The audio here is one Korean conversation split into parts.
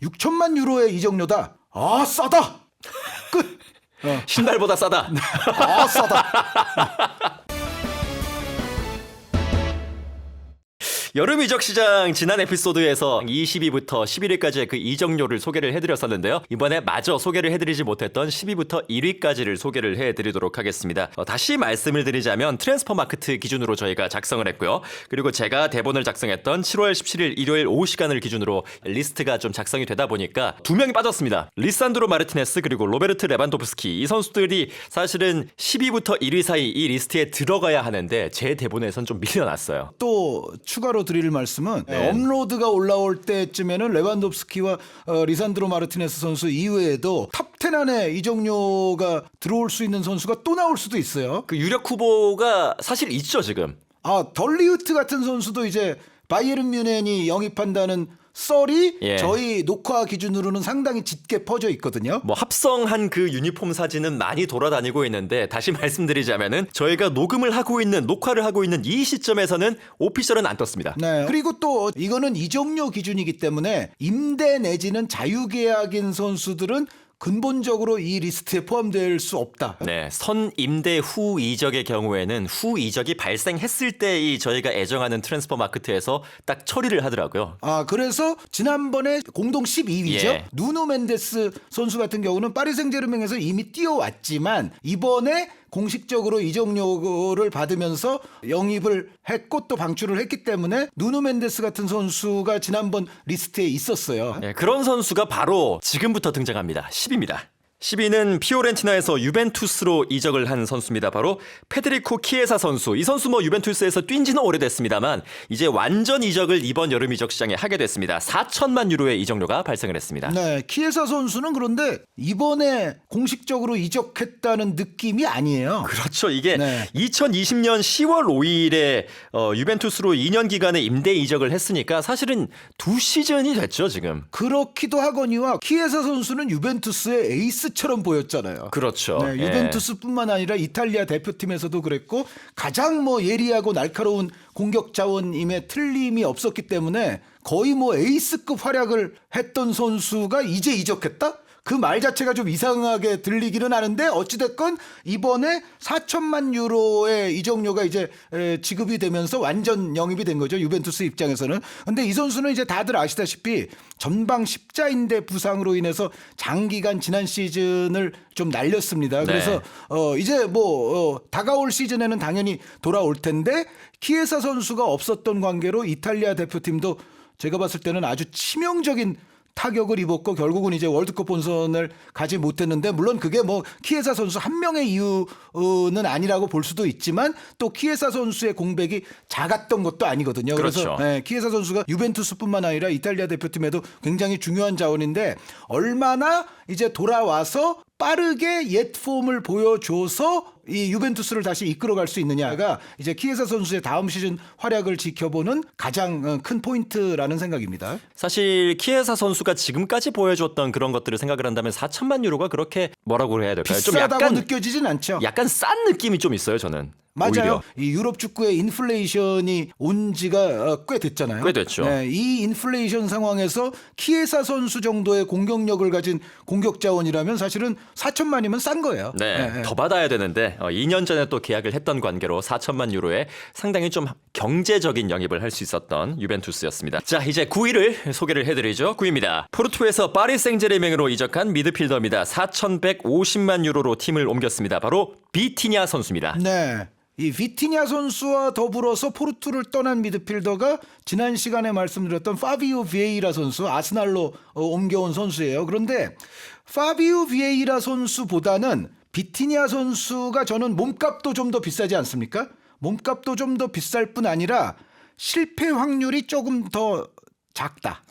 6천만 유로의 이적료다. 아, 싸다. 끝. 신발보다 싸다. 아, 싸다. 여름 이적 시장 지난 에피소드에서 20위부터 11위까지의 그 이적료를 소개를 해드렸었는데요. 이번에 마저 소개를 해드리지 못했던 10위부터 1위까지를 소개를 해드리도록 하겠습니다. 다시 말씀을 드리자면 트랜스퍼마크트 기준으로 저희가 작성을 했고요. 그리고 제가 대본을 작성했던 7월 17일 일요일 오후 시간을 기준으로 리스트가 좀 작성이 되다 보니까 두 명이 빠졌습니다. 리산드로 마르티네스 그리고 로베르트 레반도프스키, 이 선수들이 사실은 10위부터 1위 사이 이 리스트에 들어가야 하는데 제 대본에선 좀 밀려났어요. 또 추가로 드릴 말씀은 네. 업로드가 올라올 때쯤에는 레반도프스키와 리산드로 마르티네스 선수 이외에도 탑10 안에 이적료가 들어올 수 있는 선수가 또 나올 수도 있어요. 그 유력 후보가 사실 있죠 지금. 아, 덜리우트 같은 선수도 이제 바이에른 뮌헨이 영입한다는 썰이 예. 저희 녹화 기준으로는 상당히 짙게 퍼져 있거든요. 뭐 합성한 그 유니폼 사진은 많이 돌아다니고 있는데 다시 말씀드리자면은 저희가 녹화를 하고 있는 이 시점에서는 오피셜은 안 떴습니다. 네. 그리고 또 이거는 이적료 기준이기 때문에 임대 내지는 자유계약인 선수들은 근본적으로 이 리스트에 포함될 수 없다. 네, 선임대 후 이적의 경우에는 후 이적이 발생했을 때 이 저희가 애정하는 트랜스퍼 마크트에서 딱 처리를 하더라고요. 아, 그래서 지난번에 공동 12위죠. 예. 누누 멘데스 선수 같은 경우는 파리 생제르맹에서 이미 뛰어왔지만 이번에 공식적으로 이적료를 받으면서 영입을 했고 또 방출을 했기 때문에 누누 멘데스 같은 선수가 지난번 리스트에 있었어요. 네, 그런 선수가 바로 지금부터 등장합니다. 10위입니다. 10위는 피오렌티나에서 유벤투스로 이적을 한 선수입니다. 바로 페데리코 키에사 선수. 이 선수 뭐 유벤투스에서 뛴 지는 오래됐습니다만 이제 완전 이적을 이번 여름 이적 시장에 하게 됐습니다. 4천만 유로의 이적료가 발생을 했습니다. 네, 키에사 선수는 그런데 이번에 공식적으로 이적했다는 느낌이 아니에요. 그렇죠. 이게 네. 2020년 10월 5일에 유벤투스로 2년 기간의 임대 이적을 했으니까 사실은 2시즌이 됐죠, 지금. 그렇기도 하거니와 키에사 선수는 유벤투스의 에이스처럼 보였잖아요. 그렇죠. 네, 유벤투스뿐만 아니라 이탈리아 대표팀에서도 그랬고 가장 뭐 예리하고 날카로운 공격 자원임에 틀림이 없었기 때문에 거의 뭐 에이스급 활약을 했던 선수가 이제 이적했다? 그 말 자체가 좀 이상하게 들리기는 하는데 어찌됐건 이번에 4천만 유로의 이적료가 이제 지급이 되면서 완전 영입이 된 거죠. 유벤투스 입장에서는. 근데 이 선수는 이제 다들 아시다시피 전방 십자인대 부상으로 인해서 장기간 지난 시즌을 좀 날렸습니다. 네. 그래서 이제 다가올 시즌에는 당연히 돌아올 텐데 키에사 선수가 없었던 관계로 이탈리아 대표팀도 제가 봤을 때는 아주 치명적인 타격을 입었고 결국은 이제 월드컵 본선을 가지 못했는데 물론 그게 뭐 키에사 선수 한 명의 이유는 아니라고 볼 수도 있지만 또 키에사 선수의 공백이 작았던 것도 아니거든요. 그렇죠. 그래서 키에사 선수가 유벤투스뿐만 아니라 이탈리아 대표팀에도 굉장히 중요한 자원인데 얼마나 이제 돌아와서 빠르게 옛 폼을 보여줘서 이 유벤투스를 다시 이끌어갈 수 있느냐가 이제 키에사 선수의 다음 시즌 활약을 지켜보는 가장 큰 포인트라는 생각입니다. 사실 키에사 선수가 지금까지 보여줬던 그런 것들을 생각을 한다면 4천만 유로가 그렇게 뭐라고 해야 될까요? 좀 비싸다고 느껴지진 않죠. 약간 싼 느낌이 좀 있어요, 저는. 맞아요. 오히려. 이 유럽 축구의 인플레이션이 온 지가 꽤 됐잖아요. 꽤 됐죠. 네, 이 인플레이션 상황에서 키에사 선수 정도의 공격력을 가진 공격 자원이라면 사실은 4천만이면 싼 거예요. 네, 더 받아야 되는데 2년 전에 또 계약을 했던 관계로 4천만 유로에 상당히 좀 경제적인 영입을 할 수 있었던 유벤투스였습니다. 자, 이제 9위를 소개를 해드리죠. 9위입니다. 포르투에서 파리 생제르맹으로 이적한 미드필더입니다. 4,150만 유로로 팀을 옮겼습니다. 바로 비티냐 선수입니다. 네. 이 비티냐 선수와 더불어서 포르투를 떠난 미드필더가 지난 시간에 말씀드렸던 파비오 비에이라 선수, 아스날로 옮겨온 선수예요. 그런데 파비오 비에이라 선수보다는 비티냐 선수가 저는 몸값도 좀 더 비싸지 않습니까? 몸값도 좀 더 비쌀 뿐 아니라 실패 확률이 조금 더 적다.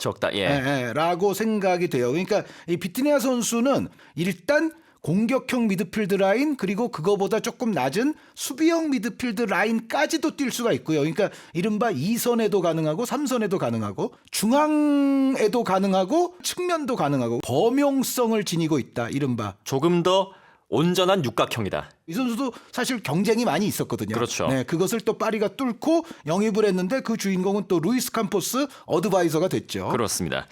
라고 생각이 돼요. 그러니까 이 비티냐 선수는 일단 공격형 미드필드 라인 그리고 그거보다 조금 낮은 수비형 미드필드 라인까지도 뛸 수가 있고요. 그러니까 이른바 2선에도 가능하고 3선에도 가능하고 중앙에도 가능하고 측면도 가능하고 범용성을 지니고 있다. 이른바 조금 더 온전한 육각형이다. 이 선수도 사실 경쟁이 많이 있었거든요. 그렇죠. 네, 그것을 또 파리가 뚫고 영입을 했는데 그 주인공은 또 루이스 캄포스 어드바이저가 됐죠. 그렇습니다.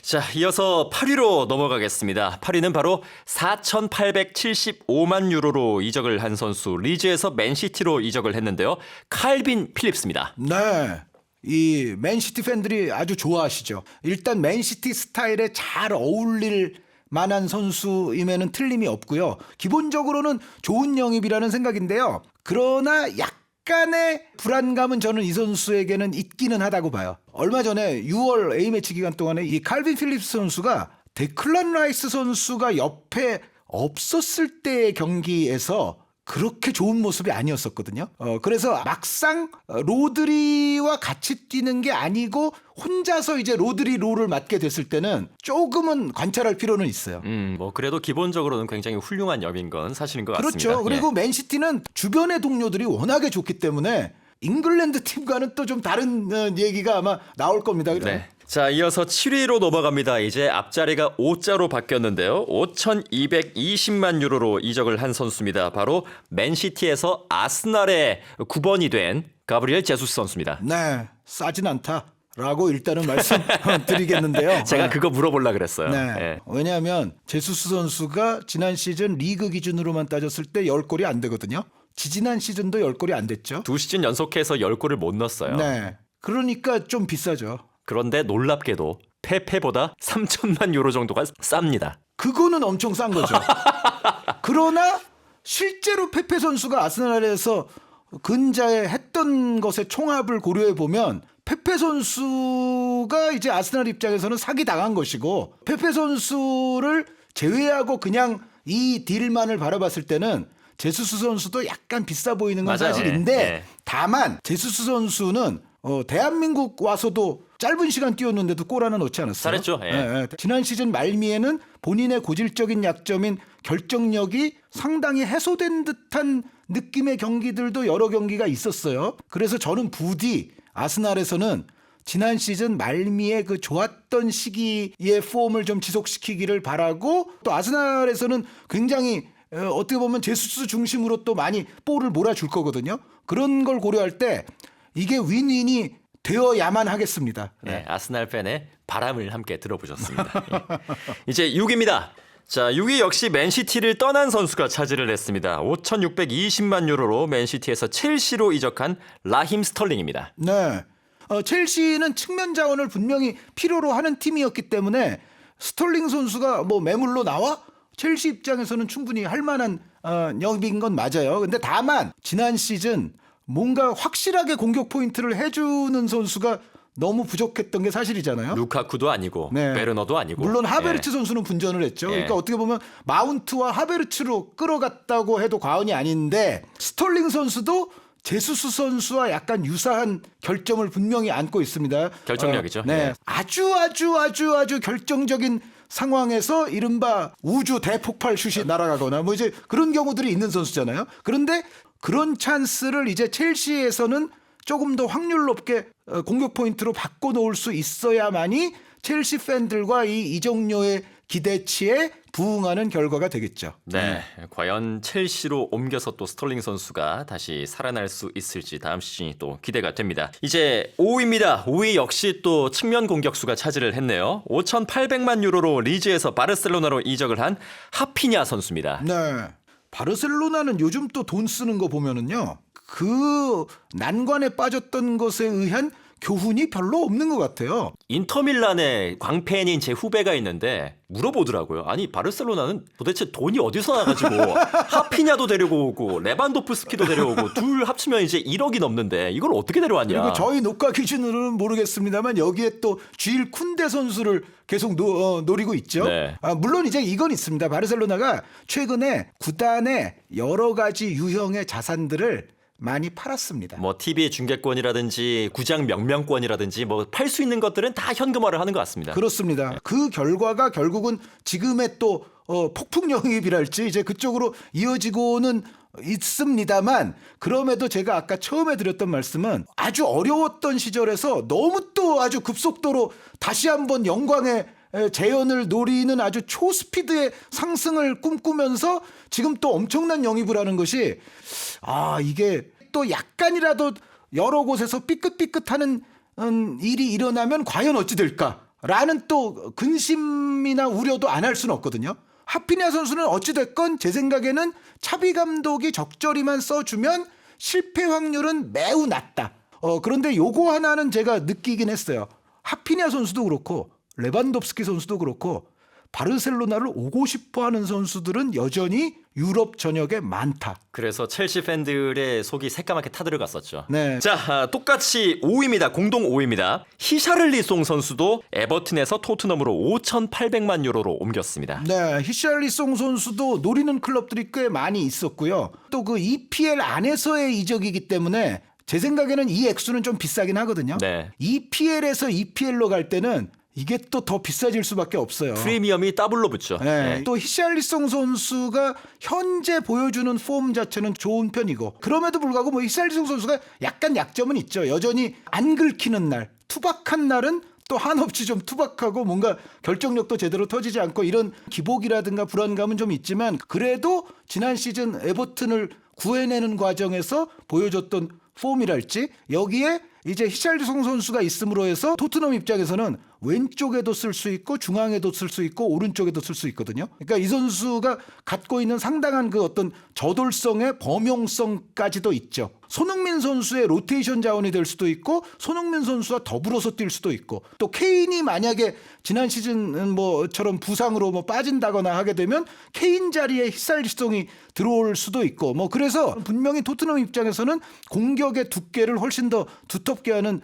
자, 이어서 8위로 넘어가겠습니다. 8위는 바로 4,875만 유로로 이적을 한 선수, 리즈에서 맨시티로 이적을 했는데요. 칼빈 필립스입니다. 네. 이 맨시티 팬들이 아주 좋아하시죠. 일단 맨시티 스타일에 잘 어울릴 만한 선수임에는 틀림이 없고요. 기본적으로는 좋은 영입이라는 생각인데요. 그러나 약간의 불안감은 저는 이 선수에게는 있기는 하다고 봐요. 얼마 전에 6월 A매치 기간 동안에 이 칼빈 필립스 선수가 데클란 라이스 선수가 옆에 없었을 때의 경기에서 그렇게 좋은 모습이 아니었었거든요. 그래서 막상 로드리와 같이 뛰는 게 아니고 혼자서 이제 로드리 롤을 맡게 됐을 때는 조금은 관찰할 필요는 있어요. 뭐 그래도 기본적으로는 굉장히 훌륭한 영인 건 사실인 것 같습니다. 그렇죠. 그리고 맨시티는 주변의 동료들이 워낙에 좋기 때문에 잉글랜드 팀과는 또 좀 다른 얘기가 아마 나올 겁니다. 네. 자, 이어서 7위로 넘어갑니다. 이제 앞자리가 5자로 바뀌었는데요. 5,220만 유로로 이적을 한 선수입니다. 바로 맨시티에서 아스날의 9번이 된 가브리엘 제수스 선수입니다. 네, 싸진 않다라고 일단은 말씀드리겠는데요. 제가 그거 물어보려고 그랬어요. 네. 예. 왜냐하면 제수스 선수가 지난 시즌 리그 기준으로만 따졌을 때 10골이 안 되거든요. 지지난 시즌도 10골이 안 됐죠. 두 시즌 연속해서 10골을 못 넣었어요. 네. 그러니까 좀 비싸죠. 그런데 놀랍게도 페페보다 3천만 유로 정도가 쌉니다. 그거는 엄청 싼 거죠. 그러나 실제로 페페 선수가 아스날에서 근자에 했던 것의 총합을 고려해 보면 페페 선수가 이제 아스날 입장에서는 사기 당한 것이고 페페 선수를 제외하고 그냥 이 딜만을 바라봤을 때는 제수스 선수도 약간 비싸 보이는 건 맞아요. 사실인데 네. 다만 제수스 선수는 대한민국 와서도 짧은 시간 뛰었는데도 골 하나 넣지 않았어요. 잘했죠. 예. 지난 시즌 말미에는 본인의 고질적인 약점인 결정력이 상당히 해소된 듯한 느낌의 경기들도 여러 경기가 있었어요. 그래서 저는 부디 아스날에서는 지난 시즌 말미에 그 좋았던 시기의 폼을 좀 지속시키기를 바라고 또 아스날에서는 굉장히 어떻게 보면 제수스 중심으로 또 많이 볼을 몰아줄 거거든요. 그런 걸 고려할 때 이게 윈윈이 되어야만 하겠습니다. 네, 아스날 팬의 바람을 함께 들어보셨습니다. 예. 이제 6위입니다. 자, 6위 역시 맨시티를 떠난 선수가 차지를 했습니다. 5,620만 유로로 맨시티에서 첼시로 이적한 라힘 스털링입니다. 네. 첼시는 측면 자원을 분명히 필요로 하는 팀이었기 때문에 스털링 선수가 뭐 매물로 나와 첼시 입장에서는 충분히 할 만한 영입인 건 맞아요. 근데 다만 지난 시즌 뭔가 확실하게 공격 포인트를 해주는 선수가 너무 부족했던 게 사실이잖아요. 루카쿠도 아니고 네. 베르너도 아니고. 물론 하베르츠 예. 선수는 분전을 했죠. 예. 그러니까 어떻게 보면 마운트와 하베르츠로 끌어갔다고 해도 과언이 아닌데 스털링 선수도 제수스 선수와 약간 유사한 결점을 분명히 안고 있습니다. 결정력이죠. 네. 예. 아주 결정적인 상황에서 이른바 우주 대폭발 슛이 날아가거나 뭐 이제 그런 경우들이 있는 선수잖아요. 그런데 그런 찬스를 이제 첼시에서는 조금 더 확률 높게 공격 포인트로 바꿔놓을 수 있어야만이 첼시 팬들과 이 이적료의 기대치에 부응하는 결과가 되겠죠. 네, 과연 첼시로 옮겨서 또 스털링 선수가 다시 살아날 수 있을지 다음 시즌이 또 기대가 됩니다. 이제 5위입니다. 5위 역시 또 측면 공격수가 차지를 했네요. 5,800만 유로로 리즈에서 바르셀로나로 이적을 한 하피냐 선수입니다. 네. 바르셀로나는 요즘 또 돈 쓰는 거 보면은요. 그 난관에 빠졌던 것에 의한 교훈이 별로 없는 것 같아요. 인터밀란에 광팬인 제 후배가 있는데 물어보더라고요. 아니 바르셀로나는 도대체 돈이 어디서 나가지고 하피냐도 데리고 오고 레반도프스키도 데려오고 둘 합치면 이제 1억이 넘는데 이걸 어떻게 데려왔냐. 그리고 저희 녹화 기준으로는 모르겠습니다만 여기에 또 쥐일 쿤데 선수를 계속 노리고 있죠. 네. 물론 이제 이건 있습니다. 바르셀로나가 최근에 구단의 여러 가지 유형의 자산들을 많이 팔았습니다. 뭐 TV 중계권이라든지 구장 명명권이라든지 뭐 팔 수 있는 것들은 다 현금화를 하는 것 같습니다. 그렇습니다. 그 결과가 결국은 지금의 또 폭풍 영입이랄지 이제 그쪽으로 이어지고는 있습니다만 그럼에도 제가 아까 처음에 드렸던 말씀은 아주 어려웠던 시절에서 너무 또 아주 급속도로 다시 한번 영광의 재현을 노리는 아주 초스피드의 상승을 꿈꾸면서 지금 또 엄청난 영입을 하는 것이 이게 또 약간이라도 여러 곳에서 삐끗삐끗하는 일이 일어나면 과연 어찌 될까라는 또 근심이나 우려도 안 할 수는 없거든요. 하피냐 선수는 어찌됐건 제 생각에는 차비 감독이 적절히만 써주면 실패 확률은 매우 낮다. 그런데 요거 하나는 제가 느끼긴 했어요. 하피냐 선수도 그렇고 레반도프스키 선수도 그렇고 바르셀로나를 오고 싶어하는 선수들은 여전히 유럽 전역에 많다. 그래서 첼시 팬들의 속이 새까맣게 타들어갔었죠. 네. 자, 똑같이 5위입니다. 공동 5위입니다. 히샤를리송 선수도 에버튼에서 토트넘으로 5,800만 유로로 옮겼습니다. 네, 히샬리송 선수도 노리는 클럽들이 꽤 많이 있었고요. 또 그 EPL 안에서의 이적이기 때문에 제 생각에는 이 액수는 좀 비싸긴 하거든요. 네. EPL에서 EPL로 갈 때는 이게 또 더 비싸질 수밖에 없어요. 프리미엄이 더블로 붙죠. 네. 네. 또 히샬리송 선수가 현재 보여주는 폼 자체는 좋은 편이고 그럼에도 불구하고 뭐 히샬리송 선수가 약간 약점은 있죠. 여전히 안 긁히는 날, 투박한 날은 또 한없이 좀 투박하고 뭔가 결정력도 제대로 터지지 않고 이런 기복이라든가 불안감은 좀 있지만 그래도 지난 시즌 에버튼을 구해내는 과정에서 보여줬던 폼이랄지 여기에 이제 히샬리송 선수가 있음으로 해서 토트넘 입장에서는 왼쪽에도 쓸 수 있고 중앙에도 쓸 수 있고 오른쪽에도 쓸 수 있거든요. 그러니까 이 선수가 갖고 있는 상당한 그 어떤 저돌성의 범용성까지도 있죠. 손흥민 선수의 로테이션 자원이 될 수도 있고 손흥민 선수와 더불어서 뛸 수도 있고 또 케인이 만약에 지난 시즌 뭐처럼 부상으로 뭐 빠진다거나 하게 되면 케인 자리에 히샬리송이 들어올 수도 있고 뭐 그래서 분명히 토트넘 입장에서는 공격의 두께를 훨씬 더 두텁게 하는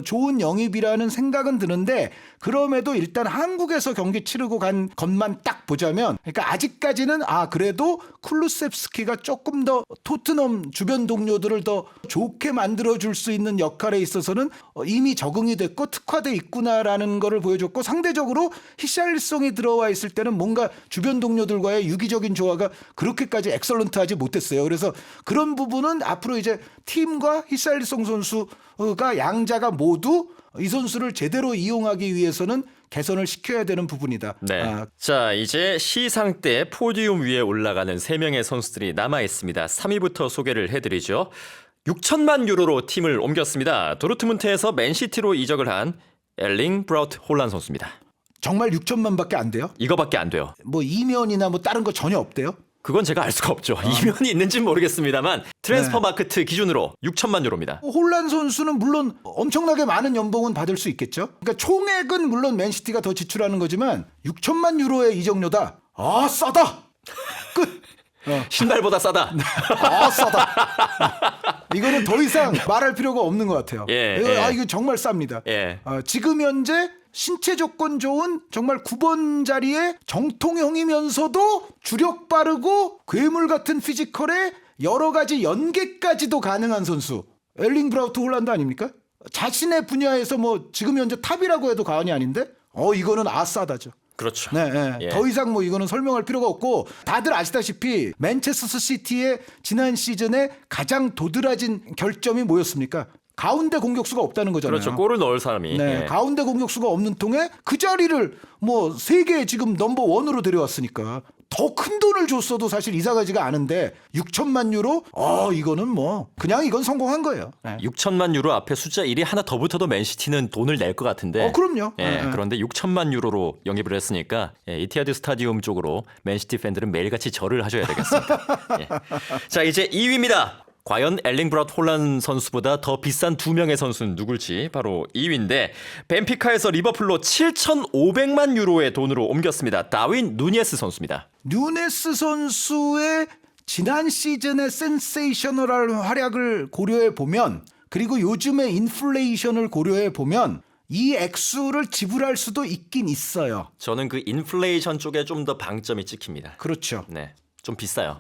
좋은 영입이라는 생각은 드는데 그럼에도 일단 한국에서 경기 치르고 간 것만 딱 보자면 그러니까 아직까지는 그래도 쿨루셉스키가 조금 더 토트넘 주변 동료들을 더 좋게 만들어줄 수 있는 역할에 있어서는 이미 적응이 됐고 특화돼 있구나라는 거를 보여줬고 상대적으로 히샬리송이 들어와 있을 때는 뭔가 주변 동료들과의 유기적인 조화가 그렇게까지 엑설런트하지 못했어요. 그래서 그런 부분은 앞으로 이제 팀과 히샬리송 선수가 양자가 모두 이 선수를 제대로 이용하기 위해서는 개선을 시켜야 되는 부분이다. 네. 자, 이제 시상대 포디움 위에 올라가는 3명의 선수들이 남아 있습니다. 3위부터 소개를 해드리죠. 6천만 유로로 팀을 옮겼습니다. 도르트문트에서 맨시티로 이적을 한 엘링 브라우트 홀란 선수입니다. 정말 6천만밖에 안 돼요? 이거밖에 안 돼요. 뭐 이면이나 뭐 다른 거 전혀 없대요? 그건 제가 알 수가 없죠. 이면이 있는지는 모르겠습니다만 트랜스퍼 마케트 기준으로 6천만 유로입니다. 홀란 선수는 물론 엄청나게 많은 연봉은 받을 수 있겠죠. 그러니까 총액은 물론 맨시티가 더 지출하는 거지만 6천만 유로의 이적료다. 싸다. 끝. 신발보다 싸다. 싸다. 이거는 더 이상 말할 필요가 없는 것 같아요. 이거 정말 쌉니다. 지금 현재 신체 조건 좋은 정말 9번 자리에 정통형이면서도 주력 빠르고 괴물 같은 피지컬에 여러 가지 연계까지도 가능한 선수. 엘링 브라우트 홀란드 아닙니까? 자신의 분야에서 뭐 지금 현재 탑이라고 해도 과언이 아닌데 이거는 싸다죠. 그렇죠. 네. 더 이상 뭐 이거는 설명할 필요가 없고 다들 아시다시피 맨체스터 시티의 지난 시즌에 가장 도드라진 결점이 뭐였습니까? 가운데 공격수가 없다는 거잖아요. 그렇죠. 골을 넣을 사람이. 가운데 공격수가 없는 통에 그 자리를 뭐 세계 지금 넘버 원으로 데려왔으니까 더 큰 돈을 줬어도 사실 이상하지가 않은데 6천만 유로? 이거는 뭐 그냥 이건 성공한 거예요. 6천만 유로 앞에 숫자 1이 하나 더 붙어도 맨시티는 돈을 낼 것 같은데. 그럼요. 그런데 6천만 유로로 영입을 했으니까 이티하드 스타디움 쪽으로 맨시티 팬들은 매일같이 절을 하셔야 되겠습니다. 자, 이제 2위입니다. 과연 엘링 브라우트 홀란 선수보다 더 비싼 2명의 선수는 누굴지 바로 2위인데 벤피카에서 리버풀로 7,500만 유로의 돈으로 옮겼습니다. 다윈 누니에스 선수입니다. 누네스 선수의 지난 시즌의 센세이셔널한 활약을 고려해 보면 그리고 요즘의 인플레이션을 고려해 보면 이 액수를 지불할 수도 있긴 있어요. 저는 그 인플레이션 쪽에 좀 더 방점이 찍힙니다. 그렇죠. 네. 좀 비싸요.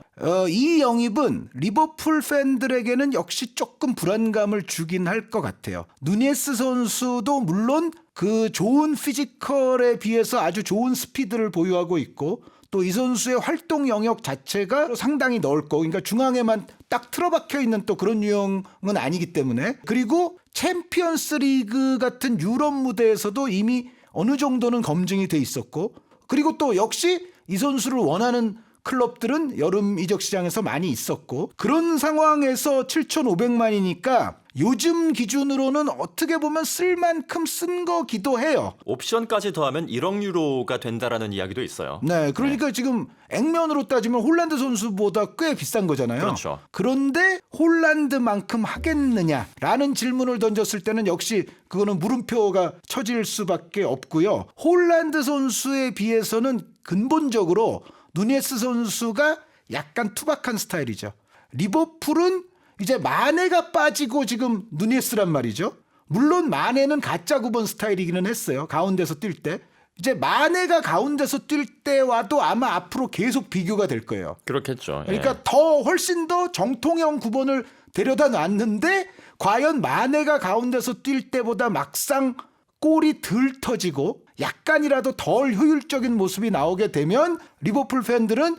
이 영입은 리버풀 팬들에게는 역시 조금 불안감을 주긴 할 것 같아요. 누니에스 선수도 물론 그 좋은 피지컬에 비해서 아주 좋은 스피드를 보유하고 있고 또 이 선수의 활동 영역 자체가 상당히 넓고 그러니까 중앙에만 딱 틀어박혀 있는 또 그런 유형은 아니기 때문에 그리고 챔피언스 리그 같은 유럽 무대에서도 이미 어느 정도는 검증이 돼 있었고 그리고 또 역시 이 선수를 원하는 클럽들은 여름 이적 시장에서 많이 있었고 그런 상황에서 7,500만이니까 요즘 기준으로는 어떻게 보면 쓸 만큼 쓴 거기도 해요. 옵션까지 더하면 1억 유로가 된다라는 이야기도 있어요. 네, 그러니까 지금 액면으로 따지면 홀란드 선수보다 꽤 비싼 거잖아요. 그렇죠. 그런데 홀란드만큼 하겠느냐라는 질문을 던졌을 때는 역시 그거는 물음표가 쳐질 수밖에 없고요. 홀란드 선수에 비해서는 근본적으로 누네스 선수가 약간 투박한 스타일이죠. 리버풀은 이제 마네가 빠지고 지금 누네스란 말이죠. 물론 마네는 가짜 9번 스타일이기는 했어요. 가운데서 뛸 때. 이제 마네가 가운데서 뛸 때와도 아마 앞으로 계속 비교가 될 거예요. 그렇겠죠. 그러니까 더 훨씬 더 정통형 9번을 데려다 놨는데 과연 마네가 가운데서 뛸 때보다 막상 골이 덜 터지고 약간이라도 덜 효율적인 모습이 나오게 되면 리버풀 팬들은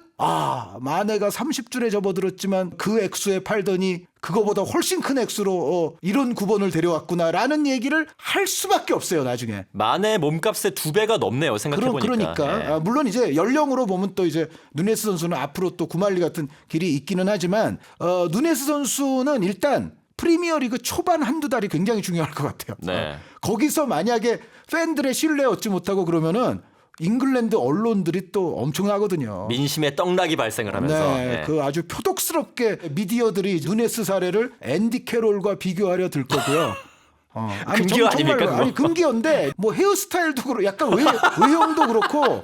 마네가 30줄에 접어들었지만 그 액수에 팔더니 그거보다 훨씬 큰 액수로 이런 9번을 데려왔구나라는 얘기를 할 수밖에 없어요. 나중에. 만의 몸값의 2배가 넘네요. 생각해보니까. 그러니까 물론 이제 연령으로 보면 또 이제 누네스 선수는 앞으로 또 구말리 같은 길이 있기는 하지만 누네스 선수는 일단 프리미어리그 초반 한두 달이 굉장히 중요할 것 같아요. 네. 거기서 만약에 팬들의 신뢰 얻지 못하고 그러면은 잉글랜드 언론들이 또 엄청나거든요. 민심의 떡락이 발생을 하면서. 네, 그 아주 표독스럽게 미디어들이 누네스 사례를 앤디 캐롤과 비교하려 들 거고요. 금기어 아닙니까, 그거? 아니 금기어인데 뭐 헤어스타일도 그렇고 약간 외형도 그렇고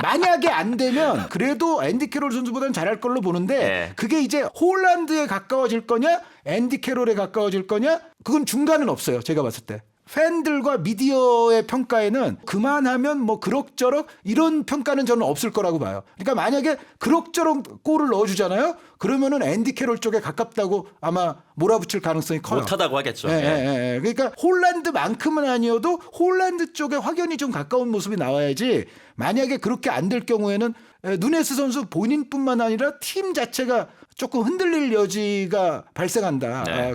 만약에 안 되면 그래도 앤디 캐롤 선수보다는 잘할 걸로 보는데 네. 그게 이제 홀란드에 가까워질 거냐 앤디 캐롤에 가까워질 거냐 그건 중간은 없어요. 제가 봤을 때. 팬들과 미디어의 평가에는 그만하면 뭐 그럭저럭 이런 평가는 저는 없을 거라고 봐요. 그러니까 만약에 그럭저럭 골을 넣어주잖아요. 그러면은 앤디 캐롤 쪽에 가깝다고 아마 몰아붙일 가능성이 커요. 못하다고 하겠죠. 예. 그러니까 홀란드만큼은 아니어도 홀란드 쪽에 확연히 좀 가까운 모습이 나와야지 만약에 그렇게 안 될 경우에는 누네스 선수 본인뿐만 아니라 팀 자체가 조금 흔들릴 여지가 발생한다. 네.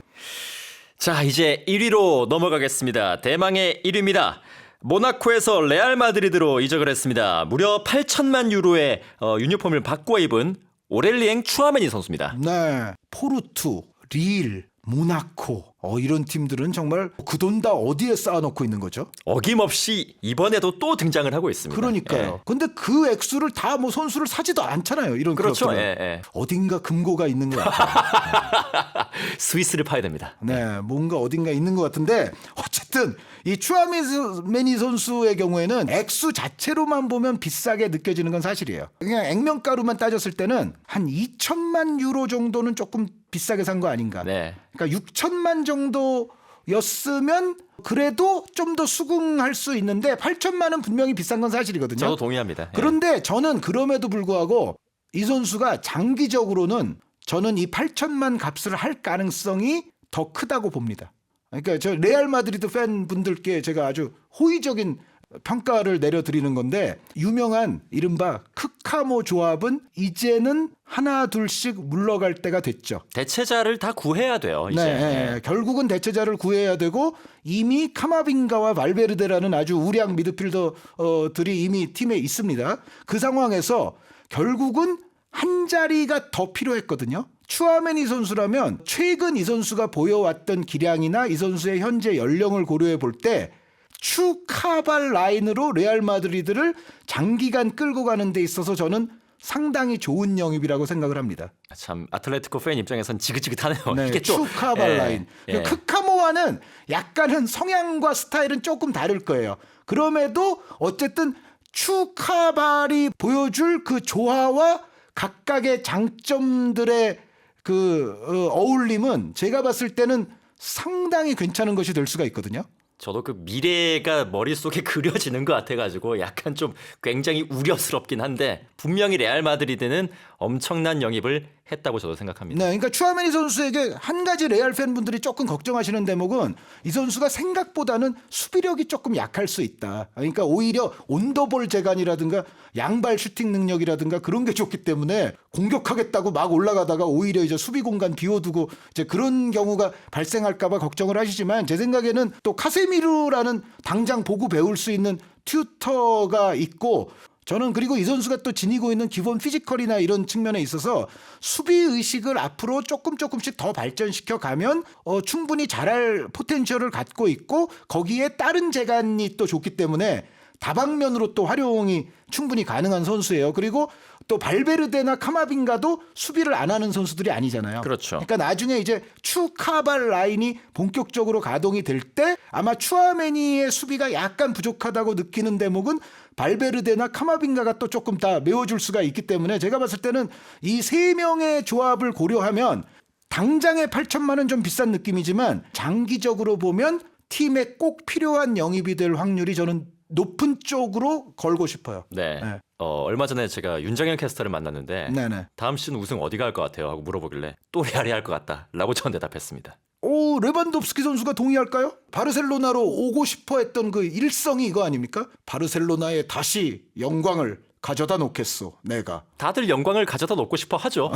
자, 이제 1위로 넘어가겠습니다. 대망의 1위입니다. 모나코에서 레알 마드리드로 이적을 했습니다. 무려 8천만 유로의 유니폼을 바꿔 입은 오렐리엥 추아메니 선수입니다. 네, 포르투, 릴, 모나코 이런 팀들은 정말 그 돈 다 어디에 쌓아놓고 있는 거죠? 어김없이 이번에도 또 등장을 하고 있습니다. 그러니까요. 근데 그 액수를 다 뭐 선수를 사지도 않잖아요. 이런 그렇죠. 클럽들은. 어딘가 금고가 있는 것 같아요. 스위스를 파야 됩니다. 네, 뭔가 어딘가 있는 것 같은데 어쨌든 이 추아메니 선수의 경우에는 액수 자체로만 보면 비싸게 느껴지는 건 사실이에요. 그냥 액면가로만 따졌을 때는 한 2천만 유로 정도는 조금 비싸게 산 거 아닌가. 네. 그러니까 6천만 정도였으면 그래도 좀 더 수긍할 수 있는데 8천만은 분명히 비싼 건 사실이거든요. 저도 동의합니다. 그런데 저는 그럼에도 불구하고 이 선수가 장기적으로는 저는 이 8천만 값을 할 가능성이 더 크다고 봅니다. 그러니까 저 레알 마드리드 팬분들께 제가 아주 호의적인 평가를 내려드리는 건데 유명한 이른바 크카모 조합은 이제는 하나 둘씩 물러갈 때가 됐죠. 대체자를 다 구해야 돼요. 이제. 네, 결국은 대체자를 구해야 되고 이미 카마빙가와 발베르데라는 아주 우량 미드필더들이 이미 팀에 있습니다. 그 상황에서 결국은 한 자리가 더 필요했거든요. 추아메니 선수라면 최근 이 선수가 보여왔던 기량이나 이 선수의 현재 연령을 고려해 볼 때 추카발 라인으로 레알 마드리드를 장기간 끌고 가는 데 있어서 저는 상당히 좋은 영입이라고 생각을 합니다. 참 아틀레티코 팬 입장에선 지긋지긋하네요. 네, 이게 또 추카발 라인. 크카모와는 약간은 성향과 스타일은 조금 다를 거예요. 그럼에도 어쨌든 추카발이 보여줄 그 조화와 각각의 장점들의 그 어울림은 제가 봤을 때는 상당히 괜찮은 것이 될 수가 있거든요. 저도 그 미래가 머릿속에 그려지는 것 같아가지고 약간 좀 굉장히 우려스럽긴 한데 분명히 레알 마드리드는 엄청난 영입을 했다고 저도 생각합니다. 네, 그러니까 추아메니 선수에게 한 가지 레알 팬분들이 조금 걱정하시는 대목은 이 선수가 생각보다는 수비력이 조금 약할 수 있다. 그러니까 오히려 온더볼 재간이라든가 양발 슈팅 능력이라든가 그런 게 좋기 때문에 공격하겠다고 막 올라가다가 오히려 이제 수비 공간 비워두고 이제 그런 경우가 발생할까봐 걱정을 하시지만 제 생각에는 또 카세미르라는 당장 보고 배울 수 있는 튜터가 있고 저는 그리고 이 선수가 또 지니고 있는 기본 피지컬이나 이런 측면에 있어서 수비 의식을 앞으로 조금씩 더 발전시켜 가면 충분히 잘할 포텐셜을 갖고 있고 거기에 다른 재간이 또 좋기 때문에 다방면으로 또 활용이 충분히 가능한 선수예요. 그리고 또 발베르데나 카마빈가도 수비를 안 하는 선수들이 아니잖아요. 그렇죠. 그러니까 나중에 이제 추카발 라인이 본격적으로 가동이 될 때 아마 추아메니의 수비가 약간 부족하다고 느끼는 대목은 발베르데나 카마빈가가 또 조금 다 메워줄 수가 있기 때문에 제가 봤을 때는 이 세 명의 조합을 고려하면 당장의 8천만 원 좀 비싼 느낌이지만 장기적으로 보면 팀에 꼭 필요한 영입이 될 확률이 저는 높은 쪽으로 걸고 싶어요. 네. 네. 얼마 전에 제가 윤정현 캐스터를 만났는데 네네. 다음 시즌 우승 어디가 할 것 같아요? 하고 물어보길래 또 레알이 할 것 같다 라고 전 대답했습니다. 오, 레반도프스키 선수가 동의할까요? 바르셀로나로 오고 싶어 했던 그 일성이 이거 아닙니까? 바르셀로나에 다시 영광을 가져다 놓겠소, 내가. 다들 영광을 가져다 놓고 싶어 하죠.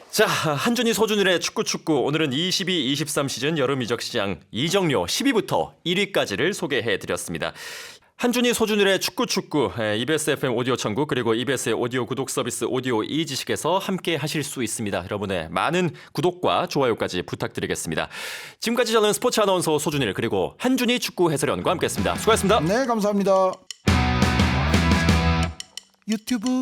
자, 한준희 소준일의 축구 오늘은 22-23 시즌 여름 이적 시장 이적료 10위부터 1위까지를 소개해 드렸습니다. 한준희 소준일의 축구 EBS FM 오디오 천국 그리고 EBS의 오디오 구독 서비스 오디오 이지식에서 함께 하실 수 있습니다. 여러분의 많은 구독과 좋아요까지 부탁드리겠습니다. 지금까지 저는 스포츠 아나운서 소준일 그리고 한준희 축구 해설위원과 함께했습니다. 수고하셨습니다. 네, 감사합니다. 유튜브